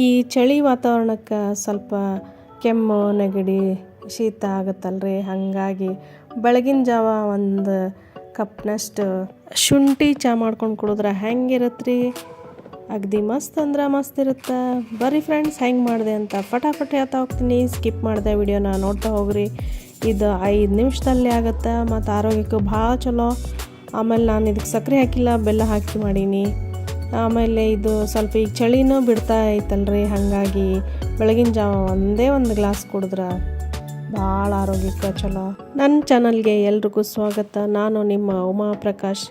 ಈ ಚಳಿ ವಾತಾವರಣಕ್ಕೆ ಸ್ವಲ್ಪ ಕೆಮ್ಮು ನೆಗಡಿ ಶೀತ ಆಗುತ್ತಲ್ರಿ, ಹಾಗಾಗಿ ಬೆಳಗಿನ ಜಾವ ಒಂದು ಕಪ್ನಷ್ಟು ಶುಂಠಿ ಚಹಾ ಮಾಡ್ಕೊಂಡು ಕುಡಿದ್ರೆ ಹೆಂಗಿರುತ್ತೆ ರೀ, ಅಗದಿ ಮಸ್ತ್ ಅಂದ್ರೆ ಮಸ್ತ್ ಇರುತ್ತೆ. ಬರ್ರಿ ಫ್ರೆಂಡ್ಸ್, ಹೆಂಗೆ ಮಾಡಿದೆ ಅಂತ ಫಟಾಫಟ್ ಹೇಳ್ತಾ ಹೋಗ್ತೀನಿ. ಸ್ಕಿಪ್ ಮಾಡಿದೆ ವಿಡಿಯೋನ ನೋಡ್ತಾ ಹೋಗ್ರಿ. ಇದು 5 ನಿಮಿಷದಲ್ಲಿ ಆಗುತ್ತೆ ಮತ್ತು ಆರೋಗ್ಯಕ್ಕೆ ಭಾಳ ಚಲೋ. ಆಮೇಲೆ ನಾನು ಇದಕ್ಕೆ ಸಕ್ಕರೆ ಹಾಕಿಲ್ಲ, ಬೆಲ್ಲ ಹಾಕಿ ಮಾಡೀನಿ. ಆಮೇಲೆ ಇದು ಸ್ವಲ್ಪ ಈಗ ಚಳಿನೂ ಬಿಡ್ತಾ ಐತಲ್ರಿ, ಹಾಗಾಗಿ ಬೆಳಗಿನ ಜಾವ ಒಂದೇ ಒಂದು ಗ್ಲಾಸ್ ಕುಡಿದ್ರೆ ಭಾಳ ಆರೋಗ್ಯಕ್ಕೆ ಚಲೋ. ನನ್ನ ಚಾನಲ್ಗೆ ಎಲ್ರಿಗೂ ಸ್ವಾಗತ. ನಾನು ನಿಮ್ಮ ಉಮಾ ಪ್ರಕಾಶ್.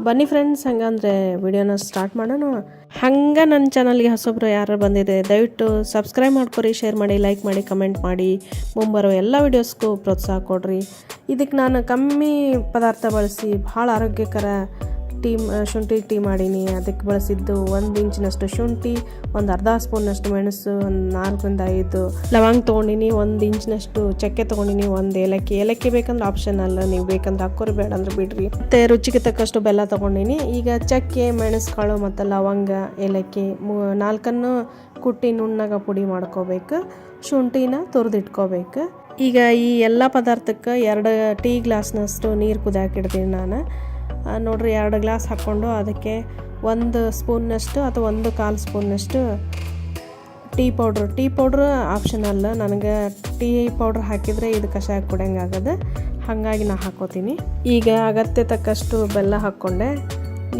ಬನ್ನಿ ಫ್ರೆಂಡ್ಸ್, ಹಂಗಂದರೆ ವಿಡಿಯೋನ ಸ್ಟಾರ್ಟ್ ಮಾಡೋಣ. ಹಂಗೆ ನನ್ನ ಚಾನಲ್ಗೆ ಹೊಸೊಬ್ರು ಯಾರು ಬಂದಿದೆ ದಯವಿಟ್ಟು ಸಬ್ಸ್ಕ್ರೈಬ್ ಮಾಡ್ಕೊರಿ, ಶೇರ್ ಮಾಡಿ, ಲೈಕ್ ಮಾಡಿ, ಕಮೆಂಟ್ ಮಾಡಿ. ಮುಂಬರೋ ಎಲ್ಲ ವೀಡಿಯೋಸ್ಗೂ ಪ್ರೋತ್ಸಾಹ ಕೊಡ್ರಿ. ಇದಕ್ಕೆ ನಾನು ಕಮ್ಮಿ ಪದಾರ್ಥ ಬಳಸಿ ಭಾಳ ಆರೋಗ್ಯಕರ ಶುಂಠಿ ಟೀ ಮಾಡೀನಿ. ಅದಕ್ಕೆ ಬಳಸಿದ್ದು 1 ಇಂಚಿನಷ್ಟು ಶುಂಠಿ, ಒಂದು ಅರ್ಧ ಸ್ಪೂನ್ನಷ್ಟು ಮೆಣಸು, ಒಂದು 4 ರಿಂದ 5 ಲವಂಗ ತೊಗೊಂಡಿನಿ, 1 ಇಂಚಿನಷ್ಟು ಚಕ್ಕೆ ತೊಗೊಂಡಿನಿ, 1 ಏಲಕ್ಕಿ ಬೇಕಂದ್ರೆ ಆಪ್ಷನಲ್ಲ, ನೀವು ಬೇಕಂದ್ರೆ ಹಾಕೋರಿ, ಬೇಡ ಅಂದ್ರೆ ಬಿಡ್ರಿ. ಮತ್ತು ರುಚಿಗೆ ತಕ್ಕಷ್ಟು ಬೆಲ್ಲ ತೊಗೊಂಡಿನಿ. ಈಗ ಚಕ್ಕೆ, ಮೆಣಸು ಕಾಳು ಮತ್ತು ಲವಂಗ, ಏಲಕ್ಕಿ 4 ಕುಟ್ಟಿ ನುಣ್ಣಗೆ ಪುಡಿ ಮಾಡ್ಕೋಬೇಕು. ಶುಂಠಿನ ತುರಿದಿಟ್ಕೋಬೇಕು. ಈಗ ಈ ಎಲ್ಲ ಪದಾರ್ಥಕ್ಕೆ 2 ಟೀ ಗ್ಲಾಸ್ನಷ್ಟು ನೀರು ಕುದಿಯಾಕಿಡ್ತೀನಿ ನಾನು. ನೋಡ್ರಿ, 2 ಗ್ಲಾಸ್ ಹಾಕ್ಕೊಂಡು ಅದಕ್ಕೆ 1 ಸ್ಪೂನ್ನಷ್ಟು ಅಥವಾ 1/4 ಸ್ಪೂನ್ನಷ್ಟು ಟೀ ಪೌಡ್ರ್ ಆಪ್ಷನಲ್ಲ. ನನಗೆ ಟೀ ಪೌಡ್ರ್ ಹಾಕಿದರೆ ಇದು ಕಷಾಯ ಕುಡಿಯಂಗೆ ಆಗೋದು, ಹಾಗಾಗಿ ನಾನು ಹಾಕ್ಕೋತೀನಿ. ಈಗ ಅಗತ್ಯ ತಕ್ಕಷ್ಟು ಬೆಲ್ಲ ಹಾಕ್ಕೊಂಡೆ.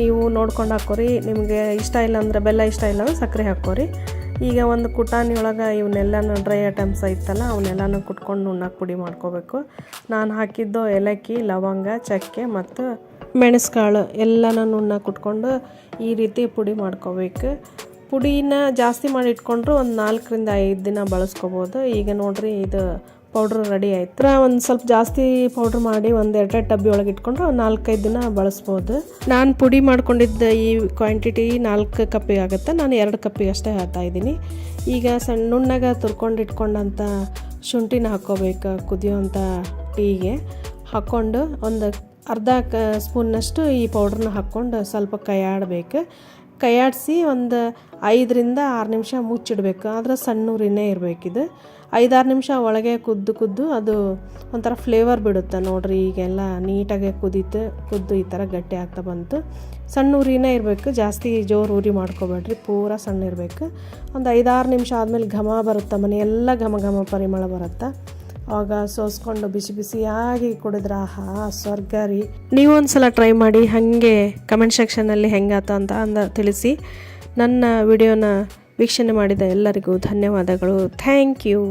ನೀವು ನೋಡ್ಕೊಂಡು ಹಾಕ್ಕೋರಿ, ನಿಮಗೆ ಇಷ್ಟ ಇಲ್ಲ ಅಂದರೆ ಬೆಲ್ಲ, ಇಷ್ಟ ಇಲ್ಲ ಅಂದ್ರೆ ಸಕ್ಕರೆ ಹಾಕ್ಕೋರಿ. ಈಗ ಒಂದು ಕುಟಾಣಿ ಒಳಗೆ ಇವನ್ನೆಲ್ಲನೂ ಡ್ರೈ ಐಟಮ್ಸ್ ಐತಲ್ಲ ಅವನ್ನೆಲ್ಲನೂ ಕುಟ್ಕೊಂಡು ನುಣ್ಣಗೆ ಪುಡಿ ಮಾಡ್ಕೋಬೇಕು. ನಾನು ಹಾಕಿದ್ದು ಏಲಕ್ಕಿ, ಲವಂಗ, ಚಕ್ಕೆ ಮತ್ತು ಮೆಣಸುಕಾಳು ಎಲ್ಲನೂ ನುಣ್ಣಗೆ ಕುಟ್ಕೊಂಡು ಈ ರೀತಿ ಪುಡಿ ಮಾಡ್ಕೋಬೇಕು. ಪುಡಿನ ಜಾಸ್ತಿ ಮಾಡಿ ಇಟ್ಕೊಂಡ್ರು ಒಂದು 4 ರಿಂದ 5 ದಿನ ಬಳಸ್ಕೋಬೋದು. ಈಗ ನೋಡ್ರಿ, ಇದು ಪೌಡ್ರ್ ರೆಡಿ ಆಯ್ತು. ಒಂದು ಸ್ವಲ್ಪ ಜಾಸ್ತಿ ಪೌಡ್ರ್ ಮಾಡಿ ಒಂದು 2 ಡಬ್ಬಿ ಒಳಗೆ ಇಟ್ಕೊಂಡ್ರೆ ಒಂದು 4-5 ದಿನ ಬಳಸ್ಬೋದು. ನಾನು ಪುಡಿ ಮಾಡ್ಕೊಂಡಿದ್ದ ಈ ಕ್ವಾಂಟಿಟಿ 4 ಕಪ್ಪಿಗೆ ಆಗುತ್ತೆ. ನಾನು 2 ಕಪ್ಪಿಗೆ ಅಷ್ಟೇ ಹಾಕ್ತಾಯಿದ್ದೀನಿ. ಈಗ ಸಣ್ಣ ನುಣ್ಣಗೆ ತುರ್ಕೊಂಡು ಇಟ್ಕೊಂಡಂಥ ಶುಂಠಿನ ಹಾಕ್ಕೋಬೇಕು. ಕುದಿಯೋಂಥ ಟೀಗೆ ಹಾಕ್ಕೊಂಡು ಒಂದು ಅರ್ಧ ಸ್ಪೂನ್ನಷ್ಟು ಈ ಪೌಡ್ರನ್ನ ಹಾಕ್ಕೊಂಡು ಸ್ವಲ್ಪ ಕೈಯಾಡಿಸಿ ಒಂದು 5 ರಿಂದ 6 ನಿಮಿಷ ಮುಚ್ಚಿಡಬೇಕು. ಆದರೆ ಸಣ್ಣ ಉರಿನೇ ಇರಬೇಕಿದು. 5-6 ನಿಮಿಷ ಒಳಗೆ ಕುದ್ದು ಅದು ಒಂಥರ ಫ್ಲೇವರ್ ಬಿಡುತ್ತೆ. ನೋಡಿರಿ, ಈಗೆಲ್ಲ ನೀಟಾಗಿ ಕುದ್ದು ಈ ಥರ ಗಟ್ಟಿ ಆಗ್ತಾ ಬಂತು. ಸಣ್ಣ ಉರಿನೇ ಇರಬೇಕು, ಜಾಸ್ತಿ ಜೋರು ಉರಿ ಮಾಡ್ಕೋಬೇಡ್ರಿ, ಪೂರ ಸಣ್ಣ ಇರಬೇಕು. ಒಂದು 5-6 ನಿಮಿಷ ಆದಮೇಲೆ ಘಮ ಬರುತ್ತೆ, ಮನೆಯೆಲ್ಲ ಘಮ ಪರಿಮಳ ಬರುತ್ತೆ. ಆವಾಗ ಸೋಸ್ಕೊಂಡು ಬಿಸಿ ಬಿಸಿಯಾಗಿ ಕುಡಿದ್ರೆ ಸ್ವರ್ಗ ರೀ. ನೀವು ಒಂದ್ಸಲ ಟ್ರೈ ಮಾಡಿ, ಹಾಗೆ ಕಮೆಂಟ್ ಸೆಕ್ಷನಲ್ಲಿ ಹೆಂಗಾತ ಅಂತ ತಿಳಿಸಿ. ನನ್ನ ವಿಡಿಯೋನ ವೀಕ್ಷಣೆ ಮಾಡಿದ ಎಲ್ಲರಿಗೂ ಧನ್ಯವಾದಗಳು. Thank you.